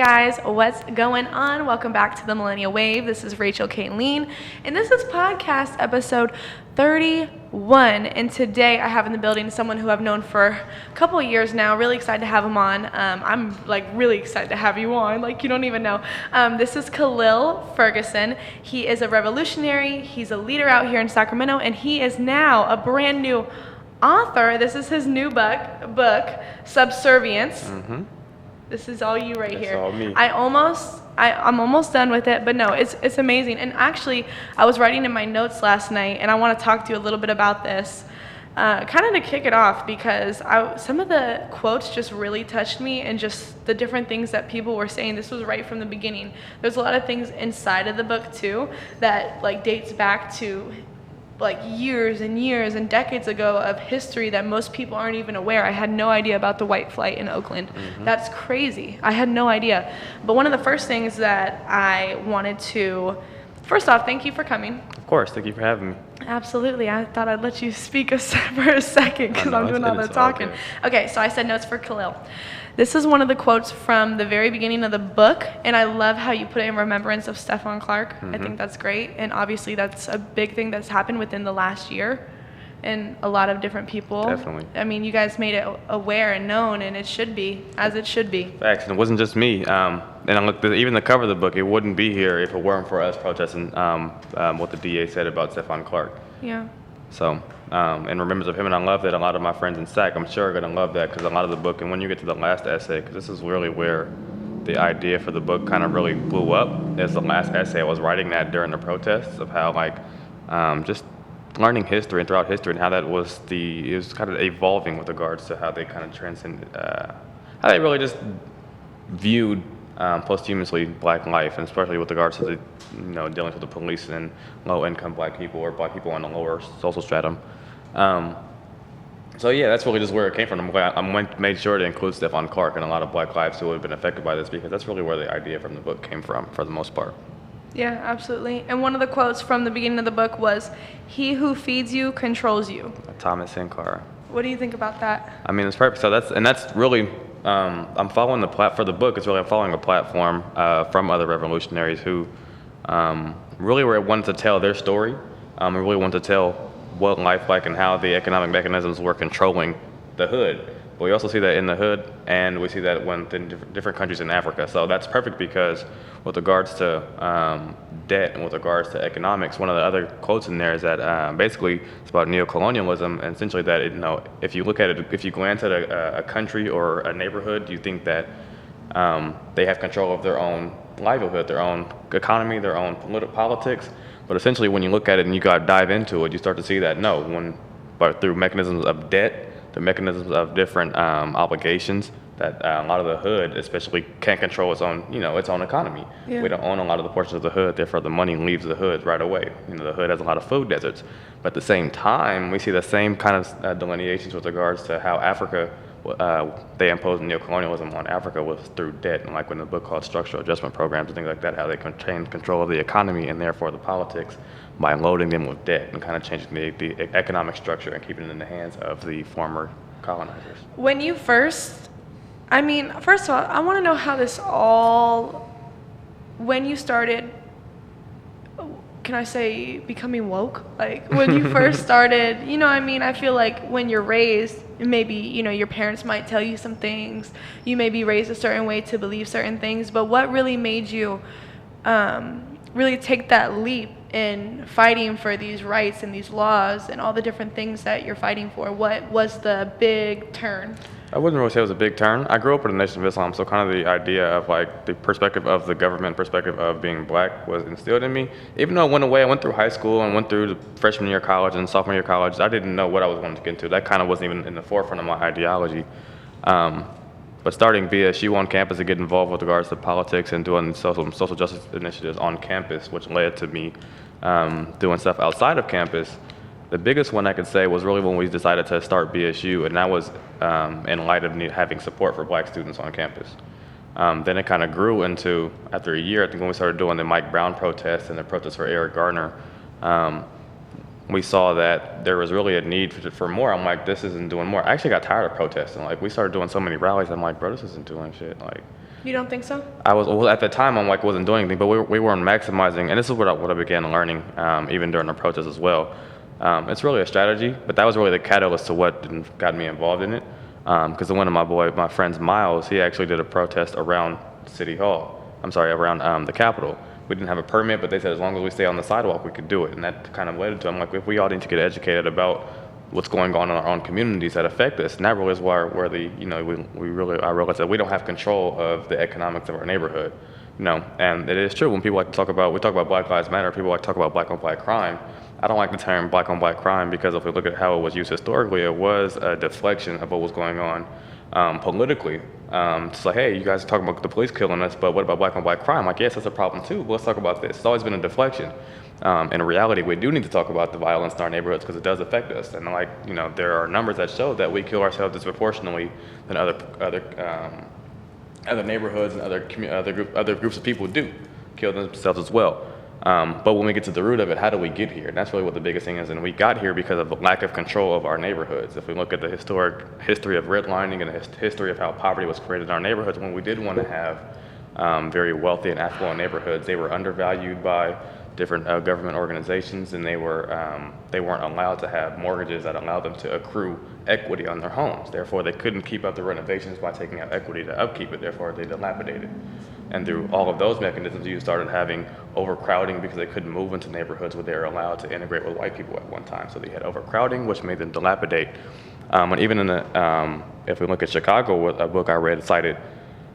guys, what's going on? Welcome back to the Millennial Wave. This is Rachel Kayleen, and this is podcast episode 31. And today I have in the building someone who I've known for a couple of years now. Really excited to have him on. I'm really excited to have you on. You don't even know. This is Khalil Ferguson. He is a revolutionary. He's a leader out here in Sacramento, and he is now a brand new author. This is his new book, Subservience. Mm-hmm. This is all you right here. It's all me. I'm almost done with it, but no, it's amazing. And actually, I was writing in my notes last night, and I want to talk to you a little bit about this, kind of to kick it off, because some of the quotes just really touched me, and just the different things that people were saying. This was right from the beginning. There's a lot of things inside of the book too that dates back to years and years and decades ago of history that most people aren't even aware. I had no idea about the white flight in Oakland. Mm-hmm. That's crazy. I had no idea. But one of the first things that I wanted to, first off, thank you for coming. Of course, thank you for having me. Absolutely. I thought I'd let you speak for a second because I'm doing all the talking. Okay, so I said notes for Khalil. This is one of the quotes from the very beginning of the book, and I love how you put it in remembrance of Stephon Clark. Mm-hmm. I think that's great, and obviously that's a big thing that's happened within the last year, and a lot of different people. Definitely. I mean, you guys made it aware and known, and it should be, as it should be. Facts, and it wasn't just me. And I looked at even the cover of the book, it wouldn't be here if it weren't for us protesting what the DA said about Stephon Clark. Yeah. So, in remembrance of him, and I love that a lot of my friends in SAC, I'm sure, are going to love that, because a lot of the book, and when you get to the last essay, because this is really where the idea for the book kind of really blew up, is the last essay. I was writing that during the protests of how, just learning history and throughout history, and how that was it was kind of evolving with regards to how they kind of transcended, how they really just viewed posthumously black life, and especially with regards to the dealing with the police and low-income black people or black people on the lower social stratum. So yeah, that's really just where it came from. I made sure to include Stephon Clark and a lot of black lives who would have been affected by this, because that's really where the idea from the book came from, for the most part. Yeah, absolutely. And one of the quotes from the beginning of the book was, "He who feeds you controls you." Thomas Sankara. What do you think about that? I mean, it's perfect. So that's really, I'm following for the book. I'm following a platform from other revolutionaries who really wanted to tell their story. Really wanted to tell what life like and how the economic mechanisms were controlling the hood. But we also see that in the hood, and we see that in different countries in Africa. So that's perfect, because with regards to debt and with regards to economics, one of the other quotes in there is that basically it's about neocolonialism, and essentially that if you look at it, if you glance at a country or a neighborhood, you think that they have control of their own livelihood, their own economy, their own politics. But essentially, when you look at it and you got to dive into it, you start to see that but through mechanisms of debt, the mechanisms of different obligations, that a lot of the hood especially can't control its own economy. Yeah. We don't own a lot of the portions of the hood, therefore the money leaves the hood right away. The hood has a lot of food deserts. But at the same time, we see the same kind of delineations with regards to how Africa, they imposed neocolonialism on Africa was through debt, and when the book called Structural Adjustment Programs and things like that, how they contain control of the economy and therefore the politics by loading them with debt and kind of changing the economic structure and keeping it in the hands of the former colonizers. When you first of all, I want to know how this when you started, can I say, becoming woke? When you first started, I feel like when you're raised, maybe, your parents might tell you some things. You may be raised a certain way to believe certain things, but what really made you really take that leap in fighting for these rights and these laws and all the different things that you're fighting for? What was the big turn? I wouldn't really say it was a big turn. I grew up in the Nation of Islam, so kind of the idea of the perspective of the government, perspective of being black was instilled in me. Even though it went away, I went through high school and went through the freshman year of college and sophomore year of college. I didn't know what I was going to get into. That kind of wasn't even in the forefront of my ideology. But starting BSU on campus to get involved with regards to politics and doing social justice initiatives on campus, which led to me doing stuff outside of campus. The biggest one I could say was really when we decided to start BSU, and that was in light of having support for black students on campus. Then it kind of grew into, after a year, I think when we started doing the Mike Brown protests and the protests for Eric Garner, we saw that there was really a need for more. I'm like, this isn't doing more. I actually got tired of protesting. We started doing so many rallies. I'm like, bro, this isn't doing shit. You don't think so? Well, at the time, I'm like, wasn't doing anything, but we weren't maximizing, and this is what I began learning, even during the protest as well. It's really a strategy, but that was really the catalyst to what got me involved in it. Because one of my friends, Miles, he actually did a protest around City Hall. I'm sorry, around the Capitol. We didn't have a permit, but they said as long as we stay on the sidewalk, we could do it. And that kind of led to, I'm like, if we all need to get educated about what's going on in our own communities that affect us, and that really is where I realized that we don't have control of the economics of our neighborhood. And it is true when people like to talk about Black Lives Matter, people like to talk about black on black crime. I don't like the term black on black crime because if we look at how it was used historically, it was a deflection of what was going on politically. It's like, hey, you guys are talking about the police killing us, but what about black on black crime? Like, yes, that's a problem too, but let's talk about this. It's always been a deflection. In reality, we do need to talk about the violence in our neighborhoods because it does affect us. And there are numbers that show that we kill ourselves disproportionately than other neighborhoods and other groups of people do kill themselves as well. But when we get to the root of it, how do we get here? And that's really what the biggest thing is. And we got here because of the lack of control of our neighborhoods. If we look at the history of redlining and the history of how poverty was created in our neighborhoods, when we did want to have very wealthy and affluent neighborhoods, they were undervalued by different government organizations, and they weren't allowed to have mortgages that allowed them to accrue equity on their homes. Therefore, they couldn't keep up the renovations by taking out equity to upkeep it. Therefore, they dilapidated. And through all of those mechanisms, you started having overcrowding because they couldn't move into neighborhoods where they were allowed to integrate with white people at one time. So they had overcrowding, which made them dilapidate. And even if we look at Chicago, a book I read cited,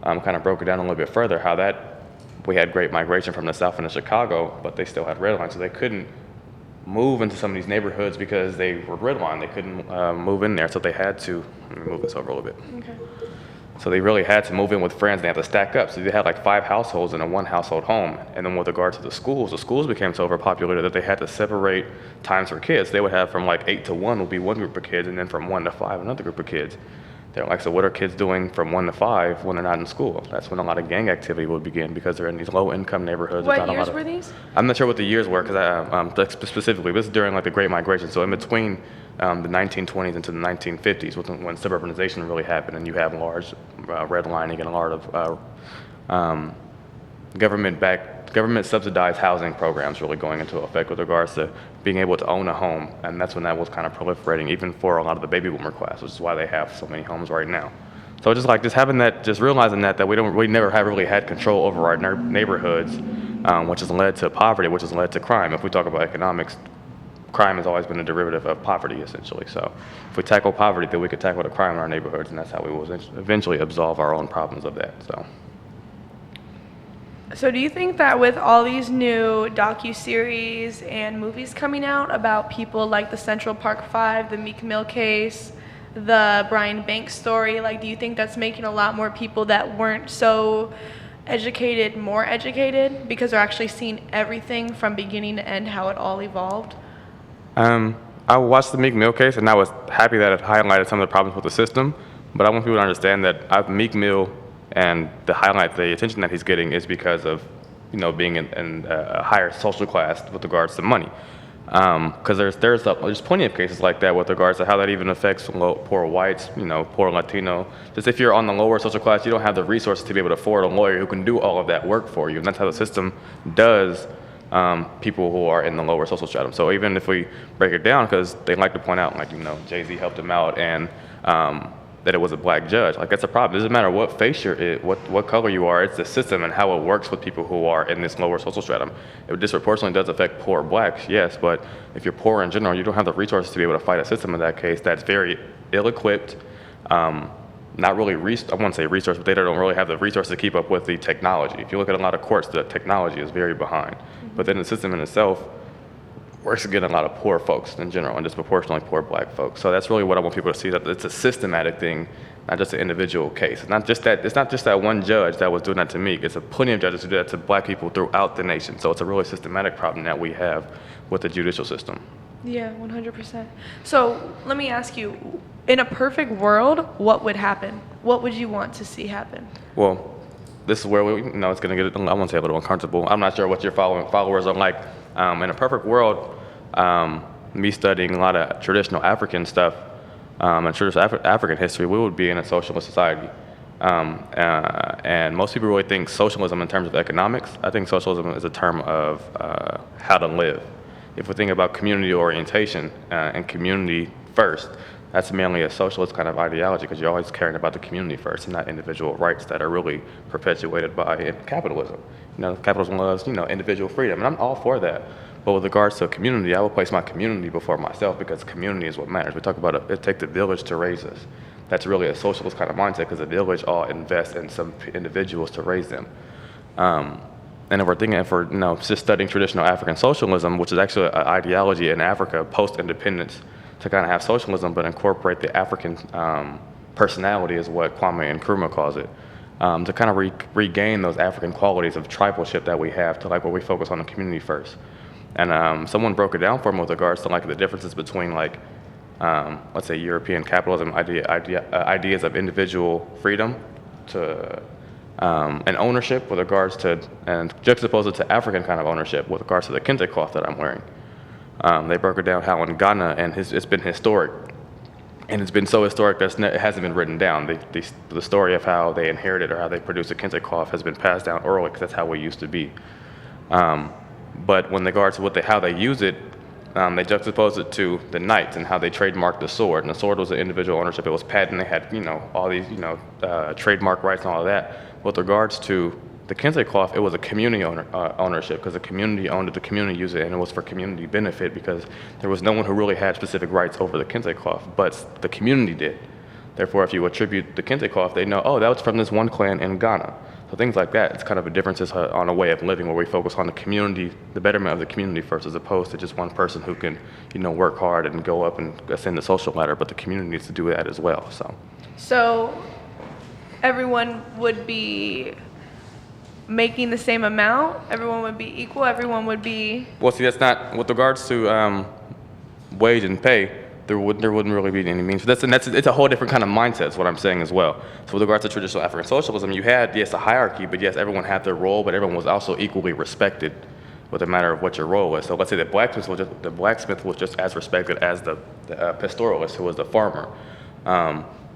kind of broke it down a little bit further, how we had great migration from the South into Chicago, but they still had redline, so they couldn't move into some of these neighborhoods because they were redlined. They couldn't move in there, so they had to, let me move this over a little bit. Okay. So they really had to move in with friends. They had to stack up. So they had like 5 households in a one household home. And then with regard to the schools became so overpopulated that they had to separate times for kids. They would have from like 8 to 1 would be one group of kids, and then from 1 to 5 another group of kids. They're like, so what are kids doing from 1 to 5 when they're not in school? That's when a lot of gang activity would begin because they're in these low-income neighborhoods. What years were these? I'm not sure what the years were because specifically, this is during like the Great Migration. So in between the 1920s into the 1950s, when suburbanization really happened, and you have large redlining and a lot of government subsidized housing programs really going into effect with regards to being able to own a home, and that's when that was kind of proliferating, even for a lot of the baby boomer class, which is why they have so many homes right now. So just realizing that we never have really had control over our neighborhoods, which has led to poverty, which has led to crime. If we talk about economics, crime has always been a derivative of poverty, essentially. So if we tackle poverty, then we could tackle the crime in our neighborhoods, and that's how we will eventually absolve our own problems of that. So do you think that with all these new docu-series and movies coming out about people like the Central Park 5, the Meek Mill case, the Brian Banks story, do you think that's making a lot more people that weren't so educated more educated because they're actually seeing everything from beginning to end, how it all evolved? I watched the Meek Mill case, and I was happy that it highlighted some of the problems with the system, but I want people to understand that Meek Mill and the attention that he's getting is because of, being in a higher social class with regards to money. Because there's plenty of cases like that with regards to how that even affects poor whites, poor Latino. Just if you're on the lower social class, you don't have the resources to be able to afford a lawyer who can do all of that work for you, and that's how the system does people who are in the lower social stratum. So even if we break it down, because they like to point out, Jay-Z helped him out, and that it was a black judge. That's a problem. It doesn't matter what face what color you are, it's the system and how it works with people who are in this lower social stratum. It disproportionately does affect poor blacks, yes, but if you're poor in general, you don't have the resources to be able to fight a system in that case that's very ill-equipped, not really, I won't say resource, but they don't really have the resources to keep up with the technology. If you look at a lot of courts, the technology is very behind. But then the system in itself works against a lot of poor folks in general, and disproportionately poor black folks. So that's really what I want people to see, that it's a systematic thing, not just an individual case. It's not just that one judge that was doing that to Meek. It's plenty of judges who do that to black people throughout the nation. So it's a really systematic problem that we have with the judicial system. Yeah, 100%. So let me ask you, in a perfect world, what would happen? What would you want to see happen? Well, this is where it's going to get, I won't say a little uncomfortable. I'm not sure what your followers are like. In a perfect world, me studying a lot of traditional African stuff and traditional African history, we would be in a socialist society. And most people really think socialism in terms of economics. I think socialism is a term of how to live. If we think about community orientation and community first, that's mainly a socialist kind of ideology because you're always caring about the community first and not individual rights that are really perpetuated by capitalism. Capitalism loves, individual freedom, and I'm all for that. But with regards to community, I would place my community before myself because community is what matters. We talk about it takes a village to raise us. That's really a socialist kind of mindset because the village all invests in some individuals to raise them. And if we're thinking, just studying traditional African socialism, which is actually an ideology in Africa post-independence to kind of have socialism but incorporate the African personality is what Kwame Nkrumah calls it, to kind of regain those African qualities of tribalship that we have to where we focus on the community first. And someone broke it down for me with regards to the differences between let's say European capitalism ideas of individual freedom to and ownership with regards to, and juxtapose it to African kind of ownership with regards to the kente cloth that I'm wearing. They broke it down how in Ghana, and it's been historic, and it's been so historic that it hasn't been written down. The story of how they inherited or how they produced a kente cloth has been passed down orally because that's how we used to be. But when regards to how they use it, they juxtaposed it to the knights and how they trademarked the sword. And the sword was an individual ownership. It was patent. They had, all these, trademark rights and all of that. With regards to the kente cloth, it was a community ownership because the community owned it, the community used it, and it was for community benefit because there was no one who really had specific rights over the kente cloth, but the community did. Therefore, if you attribute the kente cloth, they know, oh, that was from this one clan in Ghana. So things like that, it's kind of a difference on a way of living where we focus on the community, the betterment of the community first, as opposed to just one person who can, work hard and go up and ascend the social ladder, but the community needs to do that as well. So everyone would be making the same amount? Everyone would be equal? Everyone would be... Well, see, that's not, with regards to wage and pay, there wouldn't really be any means. It's a whole different kind of mindset is what I'm saying as well. So with regards to traditional African socialism, you had, yes, a hierarchy, but yes, everyone had their role, but everyone was also equally respected with a matter of what your role was. So let's say the blacksmith was just as respected as the pastoralist, who was the farmer.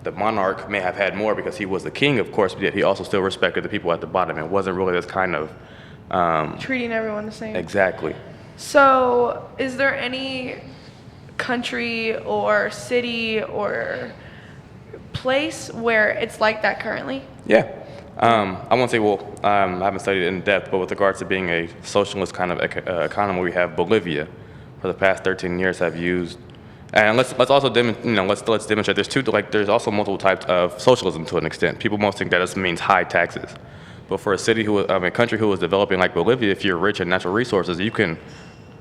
The monarch may have had more because he was the king, of course, but yet he also still respected the people at the bottom. It wasn't really this kind of... treating everyone the same. Exactly. So is there any country or city or place where it's like that currently? Yeah. I won't say, I haven't studied it in depth, but with regards to being a socialist kind of economy, we have Bolivia for the past 13 years have used, and let's also let's demonstrate. There's also multiple types of socialism to an extent. People most think that just means high taxes, but for a country who is developing like Bolivia, if you're rich in natural resources, you can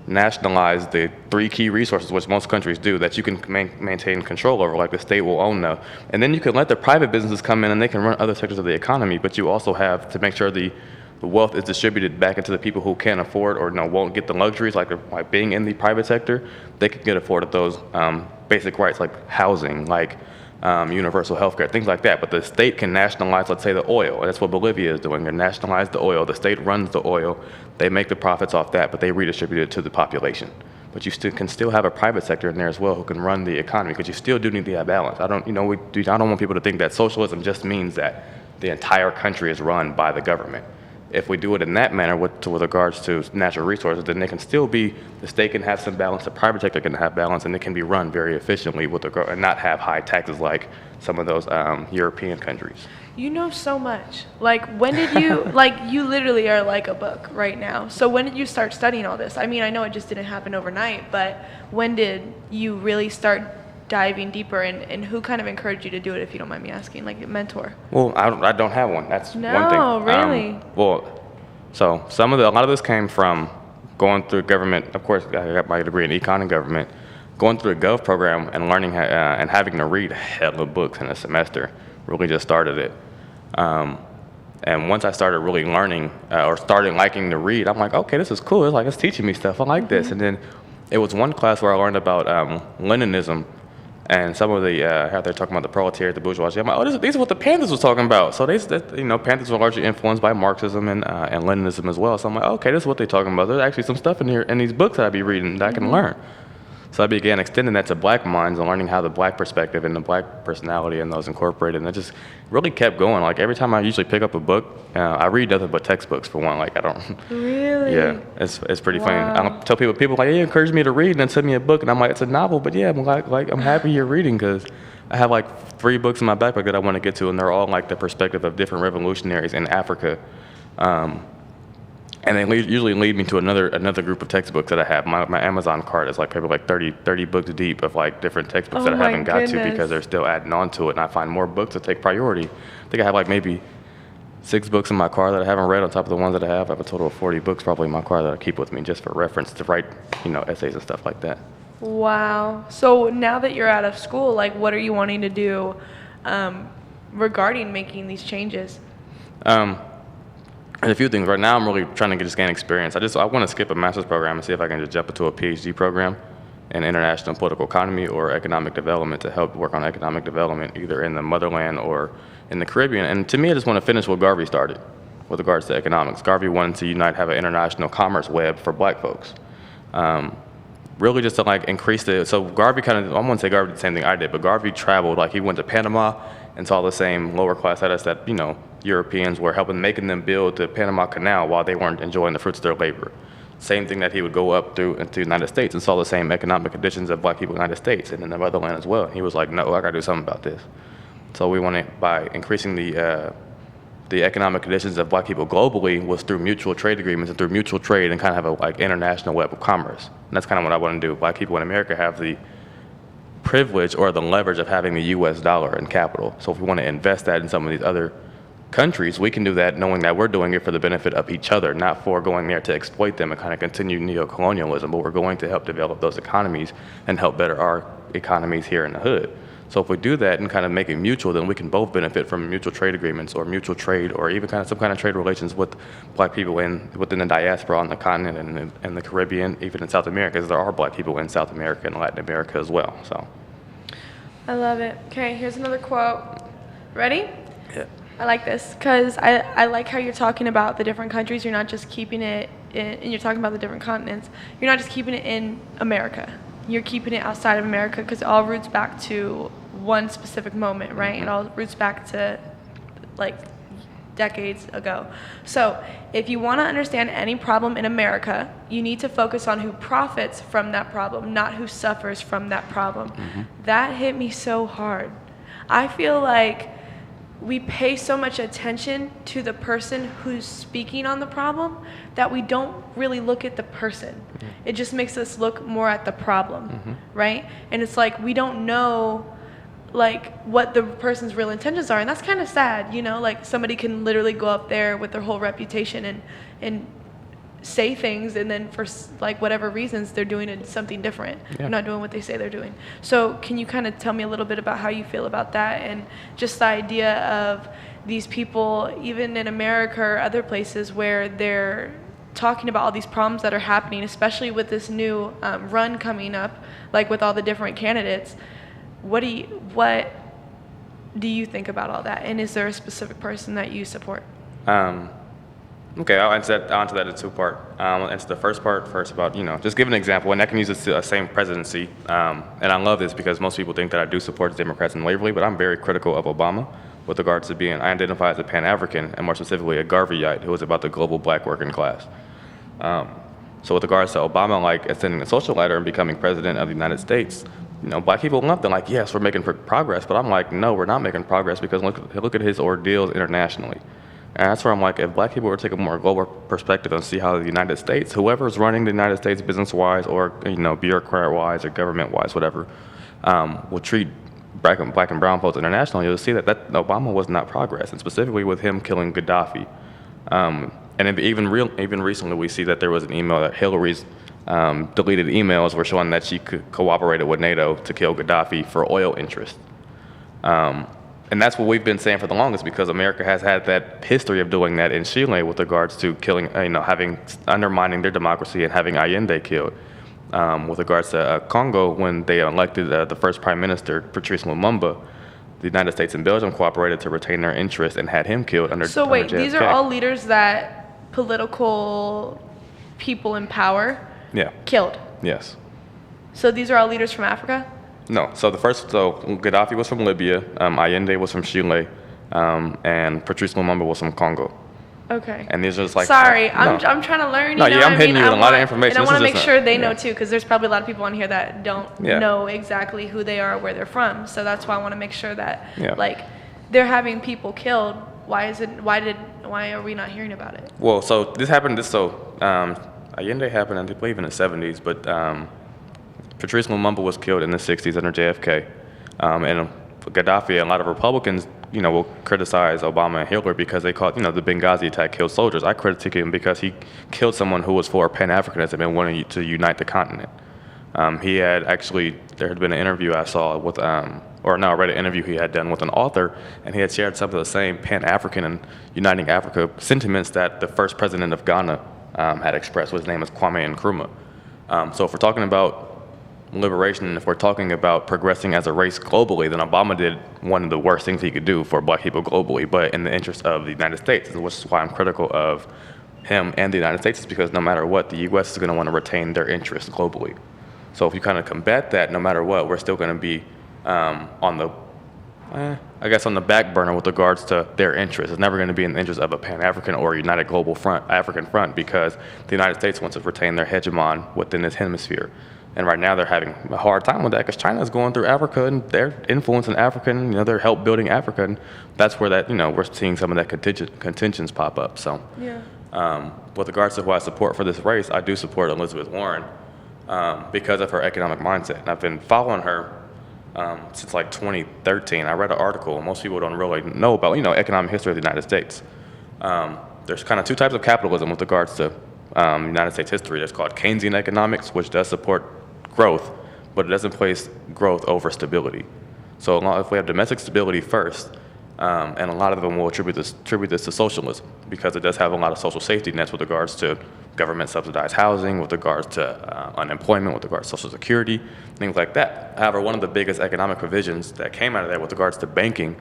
nationalize the 3 key resources, which most countries do, that you can maintain control over, like the state will own them. And then you can let the private businesses come in and they can run other sectors of the economy, but you also have to make sure the wealth is distributed back into the people who can't afford or won't get the luxuries, like being in the private sector. They can get afforded those basic rights like housing, like universal health care, things like that. But the state can nationalize, let's say, the oil. And that's what Bolivia is doing. They nationalize the oil. The state runs the oil. They make the profits off that, but they redistribute it to the population. But you can still have a private sector in there as well who can run the economy, because you still do need that balance. I don't want people to think that socialism just means that the entire country is run by the government. If we do it in that manner with regards to natural resources, then they can still be, the state can have some balance, the private sector can have balance, and it can be run very efficiently and not have high taxes like some of those European countries. You know so much. When did you, you literally are like a book right now. So when did you start studying all this? I mean, I know it just didn't happen overnight, but when did you really start diving deeper, and who kind of encouraged you to do it, if you don't mind me asking, like a mentor? Well, I don't have one. That's one thing. No, really? So a lot of this came from going through government. Of course, I got my degree in econ and government. Going through a Gov program and learning and having to read hella books in a semester really just started it. And once I started really learning or started liking to read, I'm like, okay, this is cool. It's teaching me stuff. I like this. And then it was one class where I learned about Leninism. And some of how they're talking about the proletariat, the bourgeoisie. I'm like, oh, these are what the Panthers was talking about. So Panthers were largely influenced by Marxism and Leninism as well. So I'm like, okay, this is what they're talking about. There's actually some stuff in here in these books that I'd be reading that I can learn. So I began extending that to black minds and learning how the black perspective and the black personality and those incorporated. And it just really kept going. Like every time I usually pick up a book, I read nothing but textbooks for one. Like I don't. Really? Yeah, it's pretty funny. I don't tell people like, hey, encourage me to read and then send me a book. And I'm like, it's a novel, but yeah, I'm like I'm happy you're reading because I have like 3 books in my backpack that I want to get to, and they're all like the perspective of different revolutionaries in Africa. And they usually lead me to another group of textbooks that I have. My Amazon cart is like probably like 30 books deep of like different textbooks that I haven't got to because they're still adding on to it. And I find more books to take priority. I think I have like maybe 6 books in my car that I haven't read on top of the ones that I have. I have a total of 40 books probably in my car that I keep with me just for reference to write, essays and stuff like that. Wow. So now that you're out of school, like what are you wanting to do regarding making these changes? And a few things. Right now, I'm really trying to just gain experience. I want to skip a master's program and see if I can just jump into a PhD program in international political economy or economic development to help work on economic development either in the motherland or in the Caribbean. And to me, I just want to finish what Garvey started with regards to economics. Garvey wanted to have an international commerce web for black folks. Really just to like increase so Garvey I wouldn't say Garvey did the same thing I did, but Garvey traveled, like he went to Panama and saw the same lower class status that, Europeans were making them build the Panama Canal while they weren't enjoying the fruits of their labor. Same thing that he would go up into the United States and saw the same economic conditions of black people in the United States and in the motherland as well. He was like, no, I gotta do something about this. So we wanted, by increasing the economic conditions of black people globally was through mutual trade agreements and through mutual trade and kind of have a international web of commerce. And that's kind of what I want to do. Black people in America have the privilege or the leverage of having the US dollar and capital. So if we want to invest that in some of these other countries, we can do that knowing that we're doing it for the benefit of each other, not for going there to exploit them and kind of continue neo-colonialism, but we're going to help develop those economies and help better our economies here in the hood. So if we do that and kind of make it mutual, then we can both benefit from mutual trade agreements or mutual trade or even kind of some kind of trade relations with black people within the diaspora on the continent and the Caribbean, even in South America, because there are black people in South America and Latin America as well. So I love it. Okay, here's another quote. Ready? Yeah. I like this because I like how you're talking about the different countries. You're not just keeping it and you're talking about the different continents. You're not just keeping it in America. You're keeping it outside of America because it all roots back to one specific moment, right? Mm-hmm. It all roots back to like decades ago. So if you want to understand any problem in America, you need to focus on who profits from that problem, not who suffers from that problem. Mm-hmm. That hit me so hard. I feel like we pay so much attention to the person who's speaking on the problem that we don't really look at the person. Mm-hmm. It just makes us look more at the problem, mm-hmm. right? And it's like we don't know like what the person's real intentions are, and that's kind of sad, like somebody can literally go up there with their whole reputation and say things, and then for like whatever reasons they're doing something different. Yeah. They're not doing what they say they're doing. So can you kind of tell me a little bit about how you feel about that and just the idea of these people, even in America or other places where they're talking about all these problems that are happening, especially with this new run coming up, like with all the different candidates. What do you think about all that? And is there a specific person that you support? Okay, I'll answer that in 2-part. I'll answer the first part first about, just give an example, and I can use the same presidency. And I love this because most people think that I do support the Democrats in Waverly, but I'm very critical of Obama with regards to I identify as a Pan-African, and more specifically a Garveyite, who is about the global black working class. So with regards to Obama, like ascending the social ladder and becoming president of the United States, black people love them, like, yes, we're making progress, but I'm like, no, we're not making progress because look at his ordeals internationally. And that's where I'm like, if black people were to take a more global perspective and see how the United States, whoever's running the United States business-wise or, bureaucrat-wise or government-wise, whatever, will treat black and brown folks internationally, you'll see that Obama was not progress, and specifically with him killing Gaddafi. And even recently, we see that there was an email that Hillary's deleted emails were showing that she cooperated with NATO to kill Gaddafi for oil interests. And that's what we've been saying for the longest, because America has had that history of doing that in Chile with regards to killing, undermining their democracy and having Allende killed. With regards to Congo, when they elected the first prime minister, Patrice Lumumba, the United States and Belgium cooperated to retain their interest and had him killed under. So wait, under these are all leaders that political people in power Yeah. killed. Yes. So these are all leaders from Africa? No. So Gaddafi was from Libya, Allende was from Chile, and Patrice Lumumba was from Congo. Okay. And these are just like... Sorry, no. I'm trying to learn. No, yeah, I'm hitting you with a lot of information. And I want to make sure they yeah. know too, because there's probably a lot of people on here that don't know exactly who they are or where they're from. So that's why I want to make sure that like they're having people killed. Why are we not hearing about it? Well, so this happened. Allende happened, I believe, in the 70s, but Patrice Lumumba was killed in the 60s under JFK, and Gaddafi and a lot of Republicans, will criticize Obama and Hillary because they called, the Benghazi attack killed soldiers. I critique him because he killed someone who was for Pan-Africanism and wanted to unite the continent. There had been an interview I saw with, I read an interview he had done with an author, and he had shared some of the same Pan-African and uniting Africa sentiments that the first president of Ghana had expressed. His name is Kwame Nkrumah. So if we're talking about liberation, if we're talking about progressing as a race globally, then Obama did one of the worst things he could do for black people globally, but in the interest of the United States, which is why I'm critical of him and the United States, is because no matter what, the U.S. is going to want to retain their interests globally. So if you kind of combat that, no matter what, we're still going to be on the back burner with regards to their interests. It's never going to be in the interest of a Pan-African or united global African front, because the United States wants to retain their hegemon within this hemisphere. And right now they're having a hard time with that because China is going through Africa and they're influencing Africa and, they're help building Africa. And that's where we're seeing some of that contentions pop up. So with regards to who I support for this race, I do support Elizabeth Warren because of her economic mindset. And I've been following her since like 2013. I read an article, and most people don't really know about, economic history of the United States. There's kind of two types of capitalism with regards to United States history. There's called Keynesian economics, which does support growth, but it doesn't place growth over stability. So if we have domestic stability first, and a lot of them will attribute this to socialism, because it does have a lot of social safety nets with regards to government subsidized housing, with regards to unemployment, with regards to Social Security, things like that. However, one of the biggest economic provisions that came out of that with regards to banking,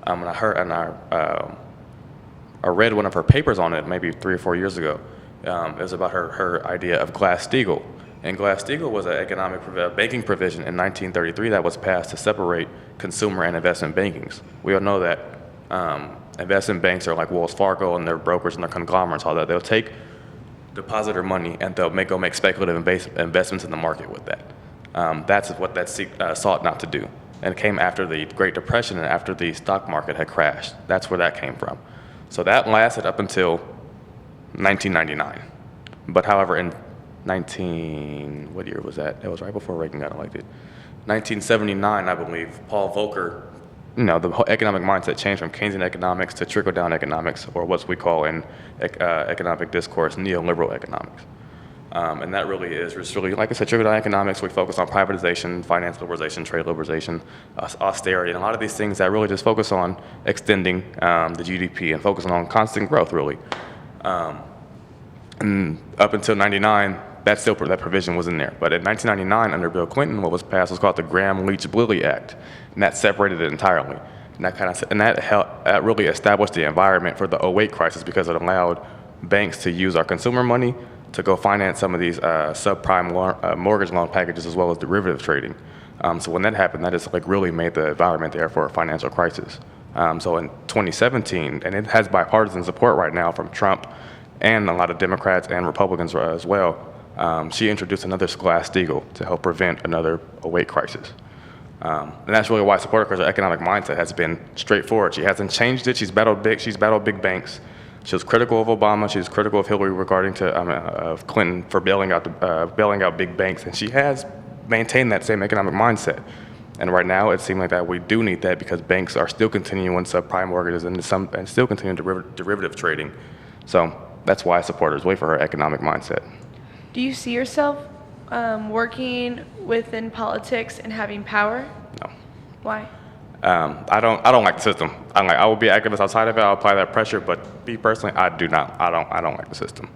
and I read one of her papers on it maybe 3 or 4 years ago. It was about her idea of Glass-Steagall. And Glass-Steagall was an economic banking provision in 1933 that was passed to separate consumer and investment bankings. We all know that investment banks are like Wells Fargo and their brokers and their conglomerates, all that. They'll take depositor money and they'll go make speculative investments in the market with that. That's what that sought not to do. And it came after the Great Depression and after the stock market had crashed. That's where that came from. So that lasted up until 1999. But however, in what year was that? It was right before Reagan got elected. 1979, I believe, Paul Volcker, the whole economic mindset changed from Keynesian economics to trickle-down economics, or what we call in economic discourse, neoliberal economics. And that really is just really, like I said, trickle-down economics. We focus on privatization, finance liberalization, trade liberalization, austerity, and a lot of these things that really just focus on extending the GDP and focusing on constant growth, really. And up until 99, that provision was in there. But in 1999, under Bill Clinton, what was passed was called the Gramm-Leach-Bliley Act, and that separated it entirely. And that really established the environment for the '08 crisis, because it allowed banks to use our consumer money to go finance some of these subprime mortgage loan packages as well as derivative trading. So when that happened, that just really made the environment there for a financial crisis. So in 2017, and it has bipartisan support right now from Trump and a lot of Democrats and Republicans as well, she introduced another Glass-Steagall to help prevent another '08 crisis. And that's really why I support her, because her economic mindset has been straightforward. She hasn't changed it. She's battled big banks. She was critical of Obama. She was critical of Hillary regarding of Clinton for bailing out big banks. And she has maintained that same economic mindset. And right now, it seems like that we do need that, because banks are still continuing subprime mortgages and still continuing derivative trading. So that's why I support her, is wait for her economic mindset. Do you see yourself working within politics and having power? No. Why? I don't like the system. I will be an activist outside of it. I'll apply that pressure, but me personally, I do not. I don't like the system.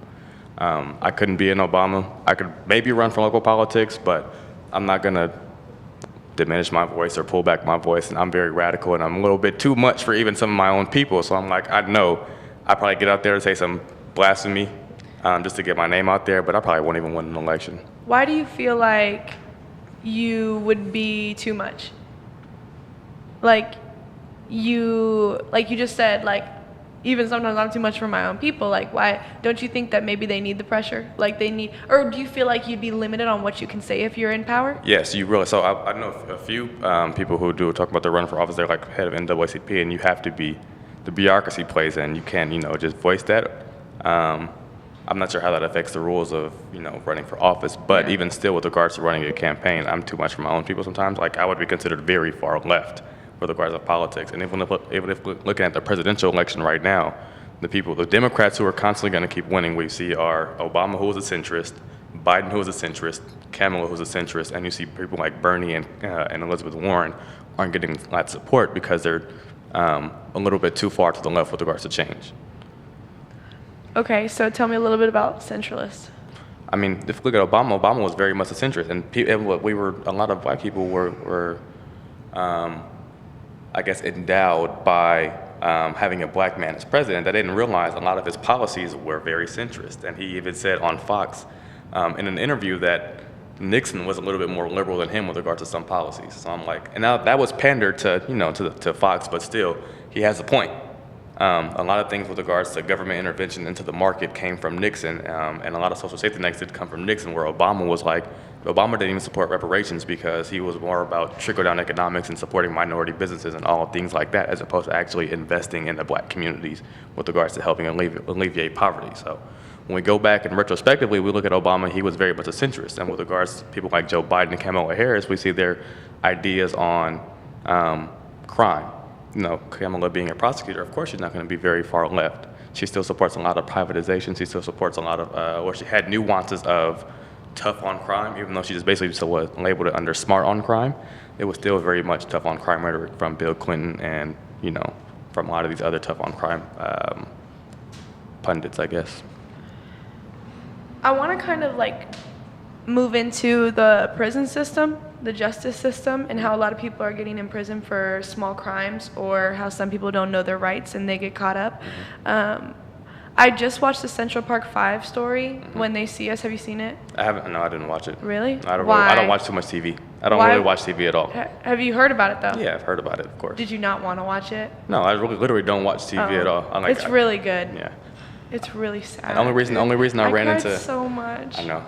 I couldn't be an Obama. I could maybe run for local politics, but I'm not gonna diminish my voice or pull back my voice. And I'm very radical, and I'm a little bit too much for even some of my own people. So I'm like, I know I probably get out there and say some blasphemy just to get my name out there, but I probably won't even win an election. Why do you feel like you would be too much. Like you just said, like, even sometimes I'm too much for my own people. Like, why don't you think that maybe they need the pressure? Like they need, or do you feel like you'd be limited on what you can say if you're in power? Yes, you really. So I know a few people who do talk about their run for office. They're like head of NAACP, and you have to be, the bureaucracy plays in. You can't, just voice that. I'm not sure how that affects the rules of, running for office. But even still, with regards to running a campaign, I'm too much for my own people sometimes. Like I would be considered very far left with regards to politics. And even if looking at the presidential election right now, the Democrats who are constantly going to keep winning, we see are Obama, who is a centrist, Biden, who is a centrist, Kamala, who's a centrist, and you see people like Bernie and Elizabeth Warren aren't getting a lot of support because they're a little bit too far to the left with regards to change. Okay, so tell me a little bit about centralists. I mean, if you look at Obama was very much a centrist, and a lot of black people were I guess, endowed by having a black man as president. That didn't realize a lot of his policies were very centrist. And he even said on Fox in an interview that Nixon was a little bit more liberal than him with regard to some policies. So I'm like, and now that was pandered to Fox, but still, he has a point. A lot of things with regards to government intervention into the market came from Nixon, and a lot of social safety nets did come from Nixon, where Obama didn't even support reparations because he was more about trickle-down economics and supporting minority businesses and all things like that, as opposed to actually investing in the black communities with regards to helping alleviate poverty. So when we go back and retrospectively, we look at Obama, he was very much a centrist. And with regards to people like Joe Biden and Kamala Harris, we see their ideas on crime. Kamala being a prosecutor, of course she's not going to be very far left. She still supports a lot of privatization. She still supports a lot of, or she had nuances of tough on crime, even though she just basically still labeled it under smart on crime. It was still very much tough on crime rhetoric from Bill Clinton and, from a lot of these other tough on crime pundits, I guess. I want to kind of move into the prison system, the justice system, and how a lot of people are getting in prison for small crimes, or how some people don't know their rights and they get caught up. I just watched the Central Park 5 story, When They See Us. Have you seen it? I haven't. No, I didn't watch it. Really? I don't watch too much TV. I don't really watch TV at all. Have you heard about it, though? Yeah, I've heard about it, of course. Did you not want to watch it? No, I literally don't watch TV at all. It's really good. Yeah. It's really sad. The only reason I ran into... I cried so much. I know.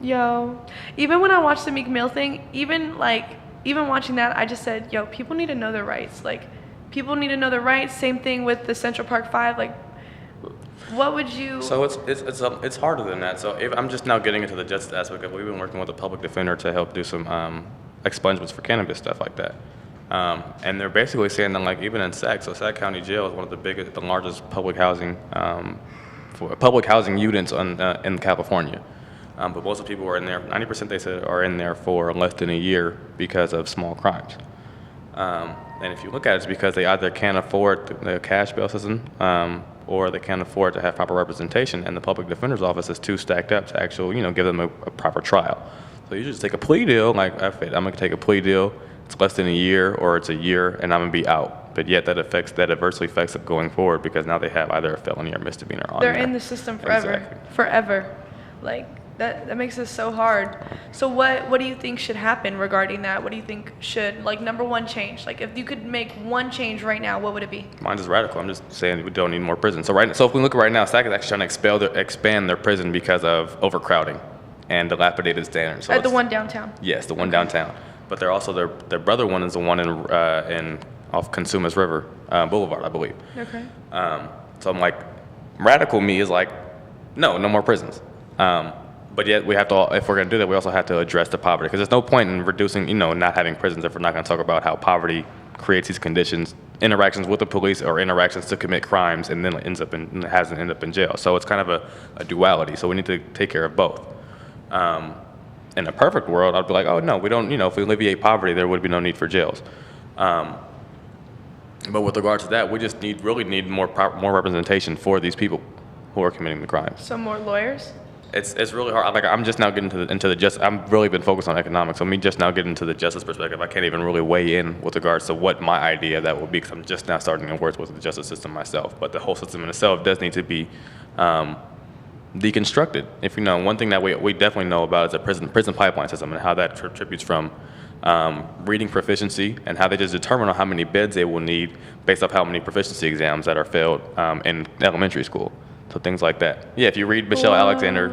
Yo. Even when I watched the Meek Mill thing, even watching that, I just said, yo, people need to know their rights. People need to know their rights. Same thing with the Central Park 5. What would you... So it's harder than that. So if I'm just now getting into the justice aspect of it. We've been working with a public defender to help do some expungements for cannabis, stuff like that. And they're basically saying that even in Sac, so Sac County Jail is one of the largest public housing units in California. But most of the people who are in there, 90% they said are in there for less than a year because of small crimes. And if you look at it, it's because they either can't afford the cash bail system, or they can't afford to have proper representation, and the public defender's office is too stacked up to actually, give them a proper trial. So you just take a plea deal, I'm going to take a plea deal, it's less than a year, or it's a year, and I'm going to be out. But yet that adversely affects it going forward, because now they have either a felony or misdemeanor on there. They're in the system forever. Exactly. Forever. That makes it so hard. So what do you think should happen regarding that? What do you think should, number one, change? If you could make one change right now, what would it be? Mine's just radical. I'm just saying we don't need more prison. So if we look right now, SAC is actually trying to expand their prison because of overcrowding and dilapidated standards. So the one downtown? Yes, the one downtown. But they're also, their brother one is the one in off Consumers River Boulevard, I believe. Okay. So I'm radical me is no more prisons. But yet we have to, if we're going to do that, we also have to address the poverty, because there's no point in reducing, not having prisons if we're not going to talk about how poverty creates these conditions, interactions with the police or interactions to commit crimes, and then hasn't ended up in jail. So it's kind of a duality. So we need to take care of both. In a perfect world, I'd be oh no, we don't, if we alleviate poverty, there would be no need for jails. But with regard to that, we just really need more representation for these people who are committing the crimes. So more lawyers? It's really hard. I'm just now getting into the justice. I've really been focused on economics, so me just now getting into the justice perspective, I can't even really weigh in with regards to what my idea of that would be, because I'm just now starting to work with the justice system myself. But the whole system in itself does need to be deconstructed. If you know, one thing that we definitely know about is the prison pipeline system and how that contributes from reading proficiency and how they just determine on how many beds they will need based off how many proficiency exams that are failed in elementary school. So things like that. Yeah, if you read Michelle Alexander,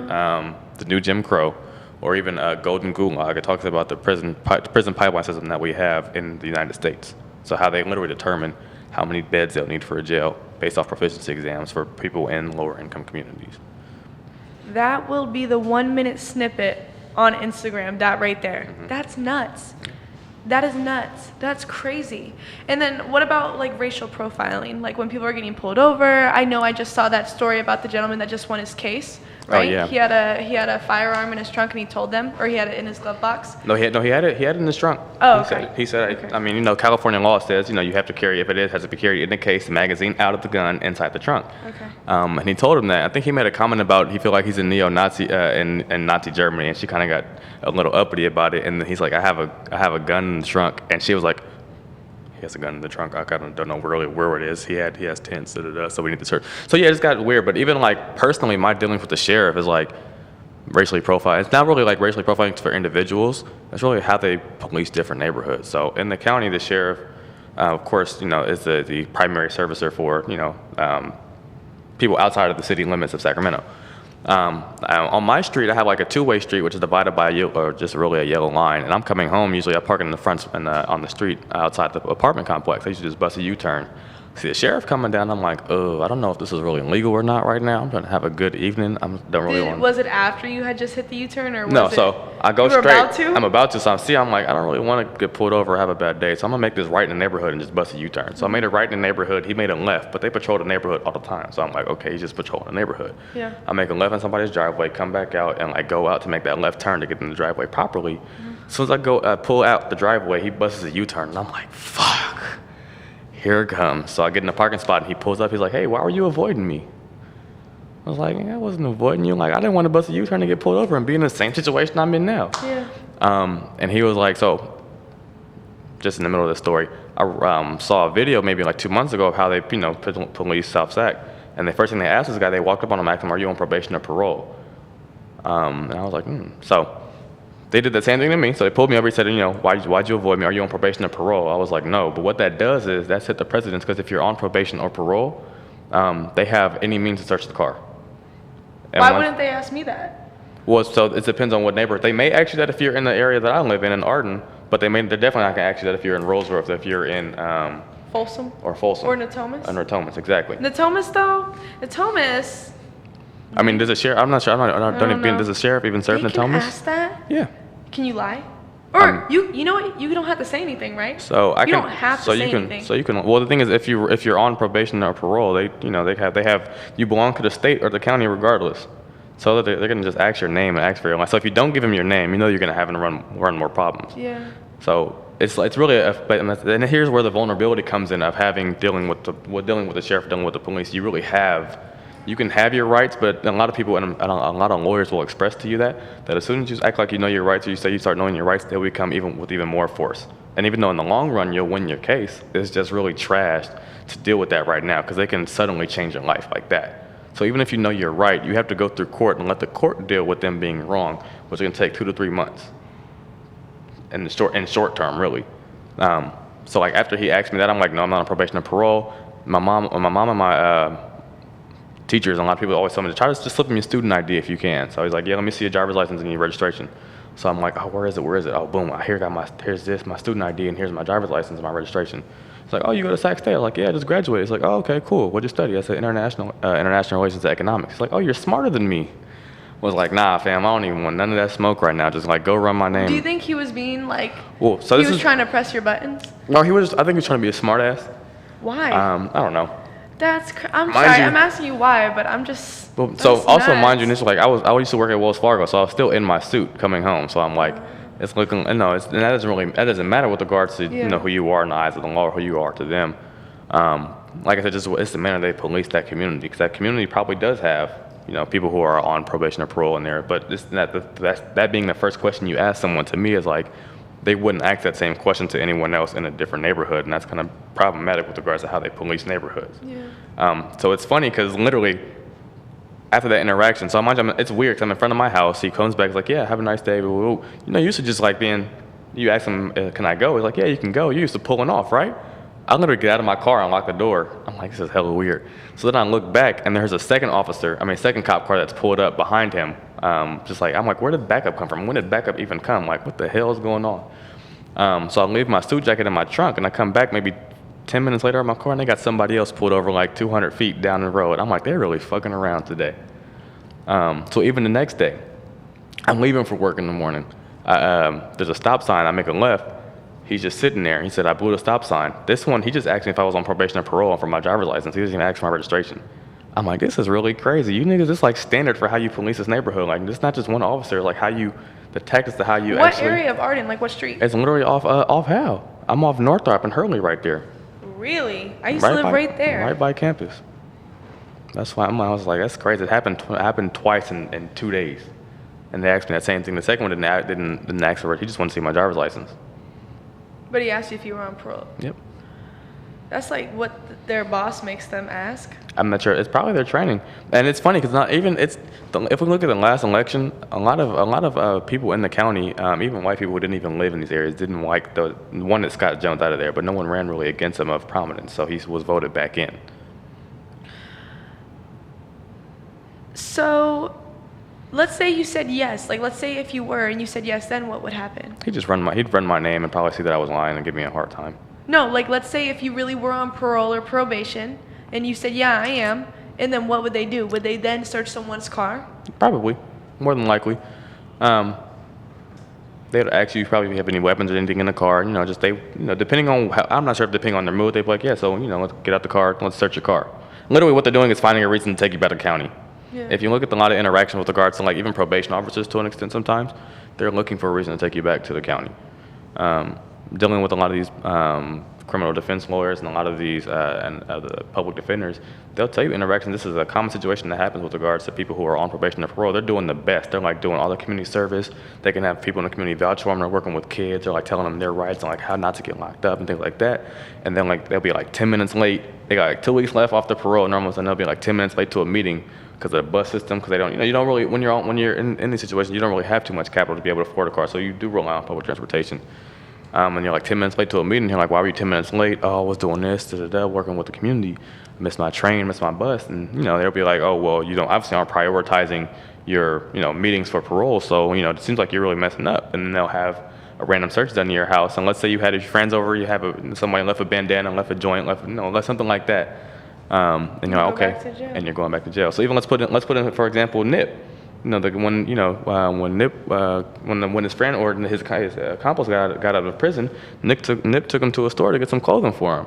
The New Jim Crow, or even Golden Gulag, it talks about the prison pipeline system that we have in the United States. So how they literally determine how many beds they'll need for a jail based off proficiency exams for people in lower income communities. That will be the 1 minute snippet on Instagram, that right there. Mm-hmm. That's nuts. That is nuts. That's crazy. And then what about like racial profiling? Like when people are getting pulled over, I know I just saw that story about the gentleman that just won his case, right? Oh, yeah. He had a firearm in his trunk and he told them, or he had it in his glove box. No, he had it in his trunk. Oh, okay. He said, Okay. I mean, you know, California law says, you know, you have to carry, if it is, has to be carried in the case, the magazine out of the gun, inside the trunk. Okay. And he told him that. I think he made a comment about he feel like he's a neo-Nazi in Nazi Germany, and she kind of got a little uppity about it. And then he's like, I have a gun in the trunk, and she was like, he has a gun in the trunk. I kind of don't know really where it is. He has 10, so we need to search. So yeah, it just got weird. But even like personally, my dealings with the sheriff is like racially profiled. It's not really like racially profiling for individuals. It's really how they police different neighborhoods. So in the county, the sheriff, of course, you know, is the primary servicer for, you know, people outside of the city limits of Sacramento. On my street, I have like a two-way street, which is divided by just really a yellow line. And I'm coming home, usually I park in the front and on the street outside the apartment complex. I usually just bust a U-turn. See the sheriff coming down, I'm like, I don't know if this is really legal or not right now. I'm trying to have a good evening. I don't really want. Was it after you had just hit the U-turn, or was No, it? so I go You were straight. about to? I'm about to. So I'm like, I don't really want to get pulled over or have a bad day. So I'm gonna make this right in the neighborhood and just bust a U-turn. So I made it right in the neighborhood. He made a left, but they patrol the neighborhood all the time. So I'm like, okay, he's just patrolling the neighborhood. Yeah. I make a left in somebody's driveway, come back out, and like go out to make that left turn to get in the driveway properly. Mm-hmm. As soon as I pull out the driveway, he busts a U-turn, and I'm like, fuck. Here it comes. So I get in the parking spot, and he pulls up. He's like, hey, why were you avoiding me? I was like, I wasn't avoiding you. Like, I didn't want to bust a U-turn to get pulled over and be in the same situation I'm in now. Yeah. And he was like, so, just in the middle of the story, I saw a video maybe like 2 months ago of how they, you know, police South Sac. And the first thing they asked this guy, they walked up on him, asked him, are you on probation or parole? And I was like, So they did the same thing to me. So they pulled me over. He said, you know, why'd you avoid me? Are you on probation or parole? I was like, no. But what that does is that's hit the precedence, because if you're on probation or parole, they have any means to search the car. And Why wouldn't they ask me that? Well, so it depends on what neighborhood. They may ask you that if you're in the area that I live in Arden, but they're definitely not going to ask you that if you're in Roseworth, if you're in Folsom? Or Folsom. Or Natomas? Or Natomas, exactly. Natomas, though? Natomas. I mean, does a sheriff? I'm not sure. Don't even. Does a sheriff even serve They Natomas? can ask that? Yeah. Can you lie? Or you know what? You don't have to say anything, right? So you don't have to say anything. So you can. Well, the thing is, if you're on probation or parole, they have you belong to the state or the county regardless. So they're gonna just ask your name and ask for your life. So if you don't give them your name, you know you're gonna have to run more problems. Yeah. So it's really and here's where the vulnerability comes in of dealing with the sheriff, dealing with the police. You can have your rights, but a lot of people and a lot of lawyers will express to you that as soon as you act like you know your rights, or you say you start knowing your rights, they'll become even more force. And even though in the long run you'll win your case, it's just really trashed to deal with that right now, because they can suddenly change your life like that. So even if you know you're right, you have to go through court and let the court deal with them being wrong, which can take 2 to 3 months. In short term, really. So like after he asked me that, I'm like, no, I'm not on probation or parole. My mom and my teachers and a lot of people always tell me to try to just slip me a student ID if you can. So he's like, yeah, let me see your driver's license and your registration. So I'm like, oh, where is it? Oh, boom, here's my student ID, and here's my driver's license and my registration. It's like, oh, you go to Sac State? I'm like, yeah, I just graduated. It's like, oh, okay, cool. What'd you study? I said international relations and economics. It's like, oh, you're smarter than me. I was like, nah, fam, I don't even want none of that smoke right now. Just like go run my name. Do you think he was being like, he was trying to press your buttons? No, I think he was trying to be a smart ass. Why? I don't know. I'm sorry, I'm asking you why, but I'm just. Well, so also, nuts. mind you, this was like I used to work at Wells Fargo, so I was still in my suit coming home. So I'm like, it's looking, and that doesn't matter with regards to who you are in the eyes of the law or who you are to them. Like I said, it's the manner they police that community, because that community probably does have people who are on probation or parole in there. But that being the first question you ask someone, to me, is like, they wouldn't ask that same question to anyone else in a different neighborhood, and that's kind of problematic with regards to how they police neighborhoods. Yeah. So it's funny because literally after that interaction, so it's weird because I'm in front of my house. He comes back, he's like, yeah, have a nice day. You used to just like you ask him, can I go? He's like, yeah, you can go. You used to pulling off, right? I literally get out of my car and lock the door. I'm like, this is hella weird. So then I look back and there's a second cop car that's pulled up behind him. I'm like, where did backup come from? When did backup even come? Like, what the hell is going on? So I leave my suit jacket in my trunk and I come back maybe 10 minutes later in my car and they got somebody else pulled over like 200 feet down the road. I'm like, they're really fucking around today. So even the next day, I'm leaving for work in the morning. There's a stop sign. I make a left. He's just sitting there. He said, I blew the stop sign. This one, he just asked me if I was on probation or parole for my driver's license. He doesn't even ask for my registration. I'm like, this is really crazy. You niggas, it's like standard for how you police this neighborhood. Like, it's not just one officer. Like, the tactics to how you What area of Arden? Like, what street? It's literally off Hal. I'm off Northrop and Hurley right there. Really? I used to live right there. Right by campus. That's why I was like, that's crazy. It happened twice in 2 days. And they asked me that same thing. The second one didn't ask for it. He just wanted to see my driver's license. But he asked you if you were on parole. Yep. That's like what their boss makes them ask. I'm not sure. It's probably their training, and it's funny because if we look at the last election, a lot of people in the county, even white people who didn't even live in these areas, didn't like the one that Scott jumped out of there, but no one ran really against him of prominence, so he was voted back in. So, let's say you said yes. Like, let's say if you were and you said yes, then what would happen? He'd run my name and probably see that I was lying and give me a hard time. No, like let's say if you really were on parole or probation and you said, yeah, I am, and then what would they do? Would they then search someone's car? Probably, more than likely. They'd ask you probably if you have any weapons or anything in the car. Depending on I'm not sure if depending on their mood, they'd be like, yeah, so let's get out the car, let's search your car. Literally, what they're doing is finding a reason to take you back to county. Yeah. If you look at a lot of interaction with regards to like even probation officers to an extent, sometimes they're looking for a reason to take you back to the county. Dealing with a lot of these criminal defense lawyers and a lot of these the public defenders, they'll tell you interaction. This is a common situation that happens with regards to people who are on probation or parole. They're doing the best. They're like doing all the community service. They can have people in the community vouch for them. They're working with kids. They're like telling them their rights and like how not to get locked up and things like that. And then like they'll be like 10 minutes late. They got like 2 weeks left off the parole, and almost they'll be like 10 minutes late to a meeting because of the bus system. Because they don't, you don't really when you're in these situations, you don't really have too much capital to be able to afford a car. So you do rely on public transportation. And you're like 10 minutes late to a meeting, you're like, why were you 10 minutes late? Oh, I was doing this, working with the community, missed my train, missed my bus. And, they'll be like, oh, well, you don't obviously aren't prioritizing your, meetings for parole. So, it seems like you're really messing up. And then they'll have a random search done to your house. And let's say you had your friends over, you have somebody left a bandana, left a joint, left something like that. And you're like, okay. And you're going back to jail. So even let's put in, for example, Nip. When his friend or his accomplice got out of prison, Nip took him to a store to get some clothing for him.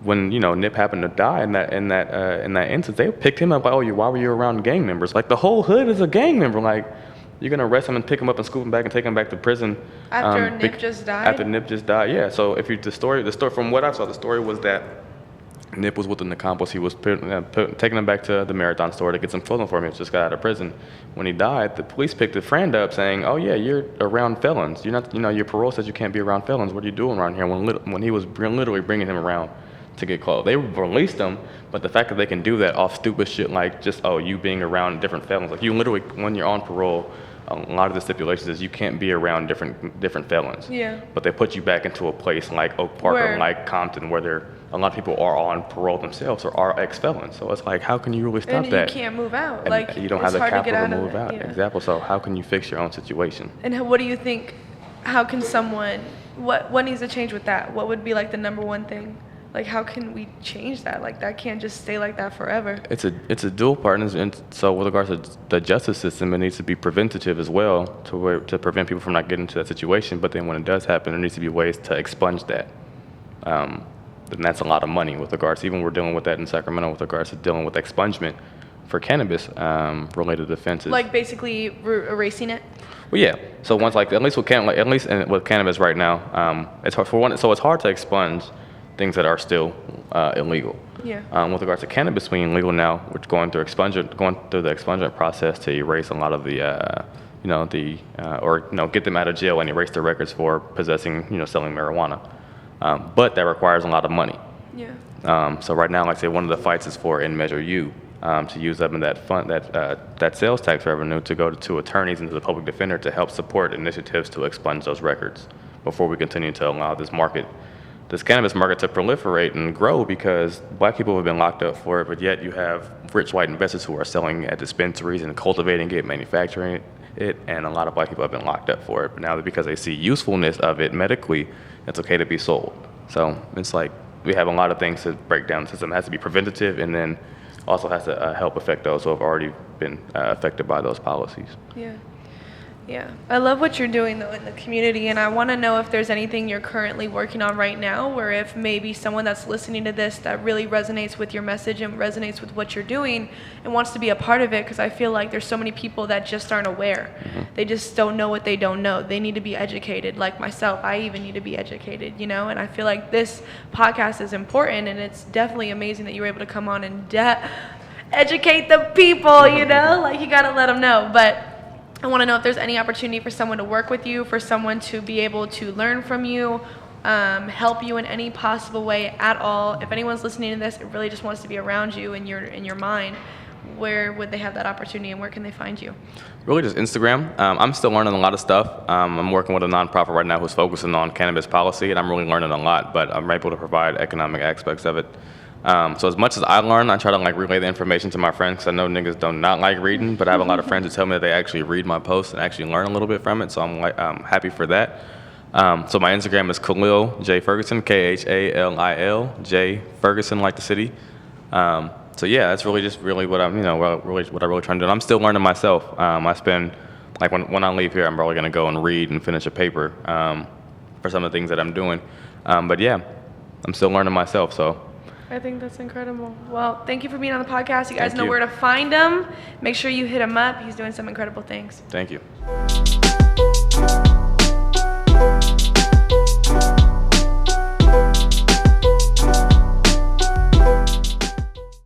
When Nip happened to die in that instance, they picked him up like, oh, why were you around gang members? Like the whole hood is a gang member. Like you're gonna arrest him and pick him up and scoop him back and take him back to prison after Nip just died. After Nip just died, yeah. So if the story from what I saw, the story was that Nip was with an accomplice. He was taking him back to the Marathon store to get some clothing for him. He just got out of prison. When he died, the police picked a friend up saying, oh yeah, you're around felons. You're not, your parole says you can't be around felons. What are you doing around here? When he was literally bringing him around to get clothes. They released him, but the fact that they can do that off stupid shit like just, you being around different felons. Like you literally, when you're on parole, a lot of the stipulations is you can't be around different felons. Yeah. But they put you back into a place like Oak Park or like Compton where a lot of people are on parole themselves or are ex-felons. So it's like, how can you really stop that? And you can't move out. And like you don't have the capital to move out. Yeah. Exactly. So how can you fix your own situation? And what do you think? How can someone? What needs to change with that? What would be like the number one thing? Like, how can we change that? Like, that can't just stay like that forever. It's a dual part, and so with regards to the justice system, it needs to be preventative as well to prevent people from not getting into that situation. But then when it does happen, there needs to be ways to expunge that. And that's a lot of money with regards. Even we're dealing with that in Sacramento with regards to dealing with expungement for cannabis related offenses. Like basically erasing it. Well, yeah. So once at least with cannabis right now, it's hard for one. So it's hard to expunge things that are still illegal. Yeah. With regards to cannabis being legal now, we're going through the expungement process to erase a lot of the, get them out of jail and erase their records for possessing, selling marijuana. But that requires a lot of money. Yeah. So right now, like I say, one of the fights is for in Measure U, to use them in that fund, that sales tax revenue to go to attorneys and to the public defender to help support initiatives to expunge those records before we continue to allow this cannabis market to proliferate and grow, because black people have been locked up for it, but yet you have rich white investors who are selling at dispensaries and cultivating it, manufacturing it, and a lot of black people have been locked up for it. But now because they see usefulness of it medically, it's okay to be sold. So it's like we have a lot of things to break down. The system has to be preventative, and then also has to help affect those who have already been affected by those policies. Yeah. Yeah. I love what you're doing, though, in the community, and I want to know if there's anything you're currently working on right now, or if maybe someone that's listening to this that really resonates with your message and resonates with what you're doing and wants to be a part of it, because I feel like there's so many people that just aren't aware. Mm-hmm. They just don't know what they don't know. They need to be educated, like myself. I even need to be educated, you know, and I feel like this podcast is important, and it's definitely amazing that you were able to come on and educate the people, you know, like you got to let them know. But I want to know if there's any opportunity for someone to work with you, for someone to be able to learn from you, help you in any possible way at all. If anyone's listening to this, it really just wants to be around you in your mind, where would they have that opportunity, and where can they find you? Really just Instagram. I'm still learning a lot of stuff. I'm working with a nonprofit right now who's focusing on cannabis policy, and I'm really learning a lot, but I'm able to provide economic aspects of it. So as much as I learn, I try to relay the information to my friends, because I know niggas do not like reading, but I have a lot of friends who tell me that they actually read my posts and actually learn a little bit from it, so I'm happy for that. So my Instagram is Khalil J. Ferguson, Khalil J. Ferguson, like the city. So yeah, that's really what I'm, what I really trying to do. And I'm still learning myself. I spend, when I leave here, I'm probably gonna go and read and finish a paper for some of the things that I'm doing. But yeah, I'm still learning myself, so. I think that's incredible. Well, thank you for being on the podcast. You guys Thank know you. where to find him. Make sure you hit him up. He's doing some incredible things. Thank you.